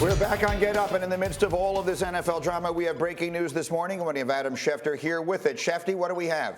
We're back on Get Up, and in the midst of all of this NFL drama, we have breaking news this morning. We have Adam Schefter here with it. Schefty, what do we have?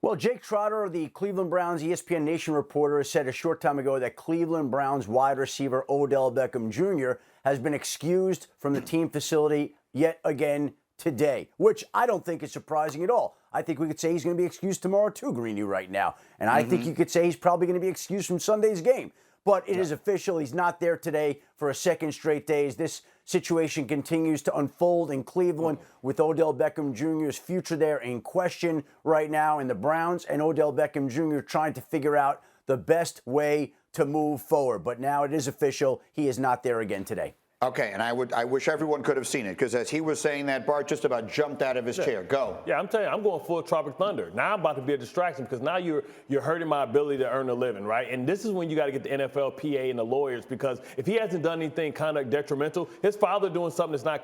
Well, Jake Trotter, the Cleveland Browns ESPN Nation reporter, said a short time ago that Cleveland Browns wide receiver Odell Beckham Jr. has been excused from the team facility yet again today, which I don't think is surprising at all. I think we could say he's going to be excused tomorrow too, Greeny, right now. And I think you could say he's probably going to be excused from Sunday's game. But it is official. He's not there today for a second straight day. This situation continues to unfold in Cleveland with Odell Beckham Jr.'s future there in question right now. And the Browns and Odell Beckham Jr. trying to figure out the best way to move forward. But now it is official. He is not there again today. Okay, and I wish everyone could have seen it, because as he was saying that, Bart just about jumped out of his chair. Go. Yeah, I'm telling you, I'm going full Tropic Thunder. Now I'm about to be a distraction, because now you're hurting my ability to earn a living, right? And this is when you got to get the NFL, PA, and the lawyers, because if he hasn't done anything conduct detrimental, his father doing something that's not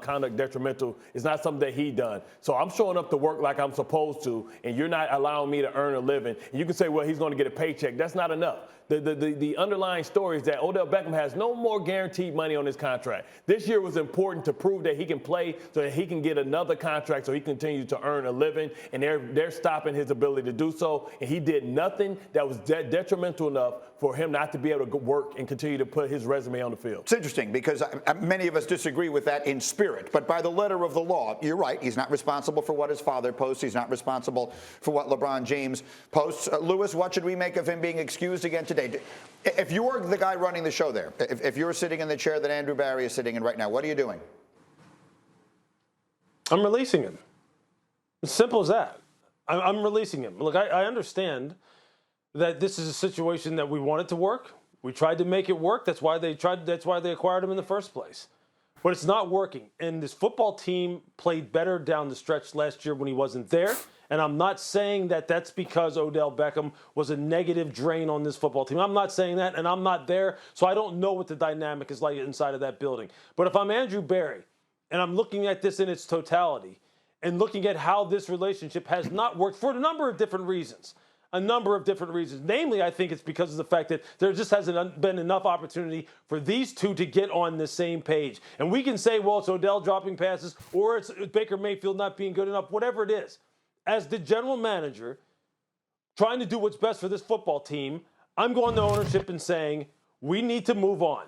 conduct detrimental is not something that he done. So I'm showing up to work like I'm supposed to, and you're not allowing me to earn a living. And you can say, well, he's going to get a paycheck. That's not enough. The underlying story is that Odell Beckham has no more guaranteed money on his contract. This year was important to prove that he can play so that he can get another contract so he continues to earn a living, and they're stopping his ability to do so. And he did nothing that was detrimental enough for him not to be able to work and continue to put his resume on the field. It's interesting because many of us disagree with that in spirit, but by the letter of the law, you're right. He's not responsible for what his father posts. He's not responsible for what LeBron James posts. Lewis, what should we make of him being excused again today? If you're the guy running the show there, if you're sitting in the chair that Andrew Barry is sitting in right now, what are you doing? I'm releasing him. As simple as that. I'm releasing him. Look, I understand that this is a situation that we wanted to work. We tried to make it work. That's why they acquired him in the first place. But it's not working. And this football team played better down the stretch last year when he wasn't there. And I'm not saying that that's because Odell Beckham was a negative drain on this football team. I'm not saying that, and I'm not there, so I don't know what the dynamic is like inside of that building. But if I'm Andrew Barry, and I'm looking at this in its totality, and looking at how this relationship has not worked for a number of different reasons, Namely, I think it's because of the fact that there just hasn't been enough opportunity for these two to get on the same page. And we can say, well, it's Odell dropping passes, or it's Baker Mayfield not being good enough, whatever it is. As the general manager, trying to do what's best for this football team, I'm going to ownership and saying, we need to move on.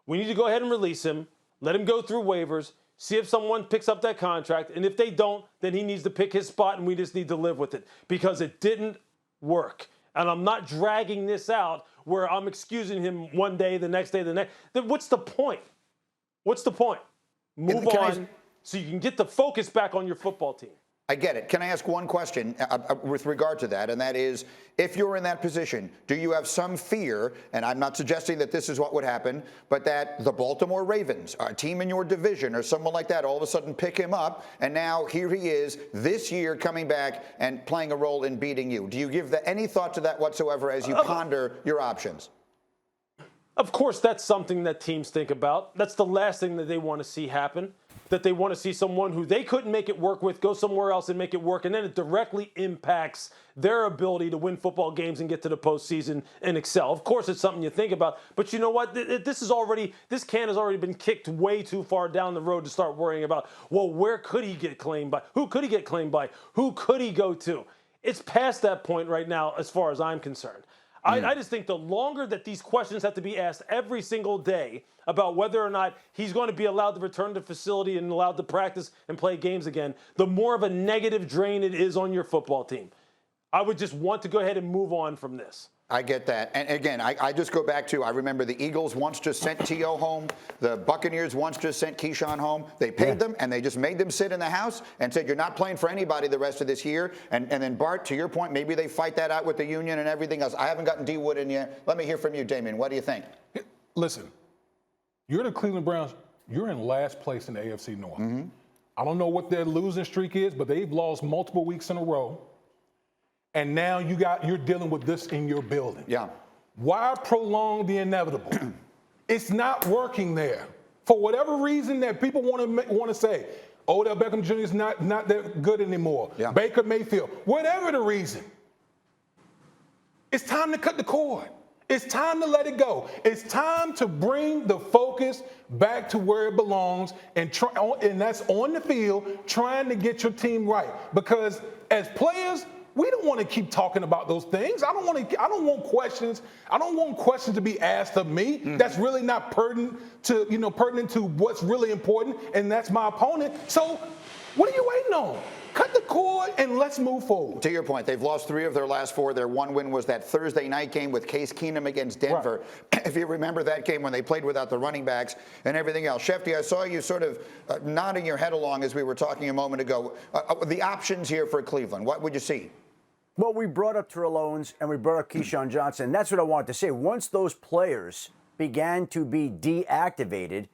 We need to go ahead and release him, let him go through waivers, see if someone picks up that contract, and if they don't, then he needs to pick his spot, and we just need to live with it, because it didn't work. And I'm not dragging this out where I'm excusing him one day, the next day, the next. Then what's the point? What's the point? Move on so you can get the focus back on your football team. I get it. Can I ask one question with regard to that? And that is, if you're in that position, do you have some fear, and I'm not suggesting that this is what would happen, but that the Baltimore Ravens, a team in your division or someone like that, all of a sudden pick him up, and now here he is this year coming back and playing a role in beating you? Do you give any thought to that whatsoever as you ponder your options? Of course, that's something that teams think about. That's the last thing that they want to see happen. That they want to see someone who they couldn't make it work with go somewhere else and make it work, and then it directly impacts their ability to win football games and get to the postseason and excel. Of course, it's something you think about, but you know what? This can has already been kicked way too far down the road to start worrying about, well, where could he get claimed by? Who could he get claimed by? Who could he go to? It's past that point right now as far as I'm concerned. I just think the longer that these questions have to be asked every single day about whether or not he's going to be allowed to return to the facility and allowed to practice and play games again, the more of a negative drain it is on your football team. I would just want to go ahead and move on from this. I get that. And again, I just go back to, I remember the Eagles once just sent T.O. home. The Buccaneers once just sent Keyshawn home. They paid them, and they just made them sit in the house and said, you're not playing for anybody the rest of this year. And then, Bart, to your point, maybe they fight that out with the union and everything else. I haven't gotten D. Wood in yet. Let me hear from you, Damien. What do you think? Listen, you're the Cleveland Browns. You're in last place in the AFC North. I don't know what their losing streak is, but they've lost multiple weeks in a row. And now you're dealing with this in your building. Yeah. Why prolong the inevitable? It's not working there. For whatever reason that people want to say, Odell Beckham Jr. is not that good anymore. Yeah. Baker Mayfield, whatever the reason, it's time to cut the cord. It's time to let it go. It's time to bring the focus back to where it belongs, and that's on the field, trying to get your team right. Because as players, we don't want to keep talking about those things. I don't want questions. I don't want questions to be asked of me. That's really not pertinent to what's really important, and that's my opponent. So what are you waiting on? Cut the cord and let's move forward. To your point, they've lost 3 of their last 4. Their one win was that Thursday night game with Case Keenum against Denver. Right. If you remember that game when they played without the running backs and everything else. Schefter, I saw you sort of nodding your head along as we were talking a moment ago. The options here for Cleveland, what would you see? Well, we brought up Terrell Owens and we brought up Keyshawn Johnson. That's what I wanted to say. Once those players began to be deactivated,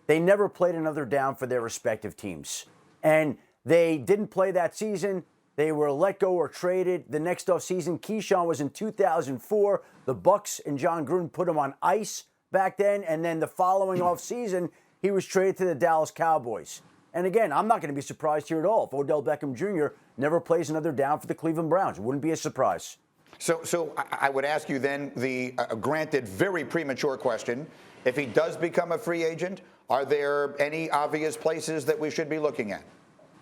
they never played another down for their respective teams. And they didn't play that season. They were let go or traded. The next offseason, Keyshawn was in 2004. The Bucks and John Gruden put him on ice back then. And then the following offseason, he was traded to the Dallas Cowboys. And again, I'm not going to be surprised here at all if Odell Beckham Jr. never plays another down for the Cleveland Browns. It wouldn't be a surprise. So I would ask you then the granted very premature question. If he does become a free agent, are there any obvious places that we should be looking at?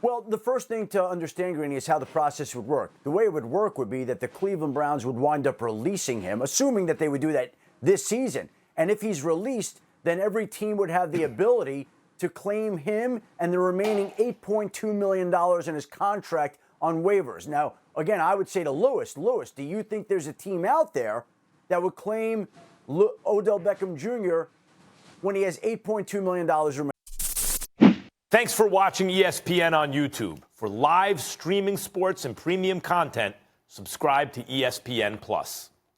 Well, the first thing to understand, Greeny, is how the process would work. The way it would work would be that the Cleveland Browns would wind up releasing him, assuming that they would do that this season. And if he's released, then every team would have the ability to claim him and the remaining $8.2 million in his contract on waivers. Now, again, I would say to Lewis, do you think there's a team out there that would claim Odell Beckham Jr. when he has $8.2 million remaining? Thanks for watching ESPN on YouTube. For live streaming sports and premium content, subscribe to ESPN+.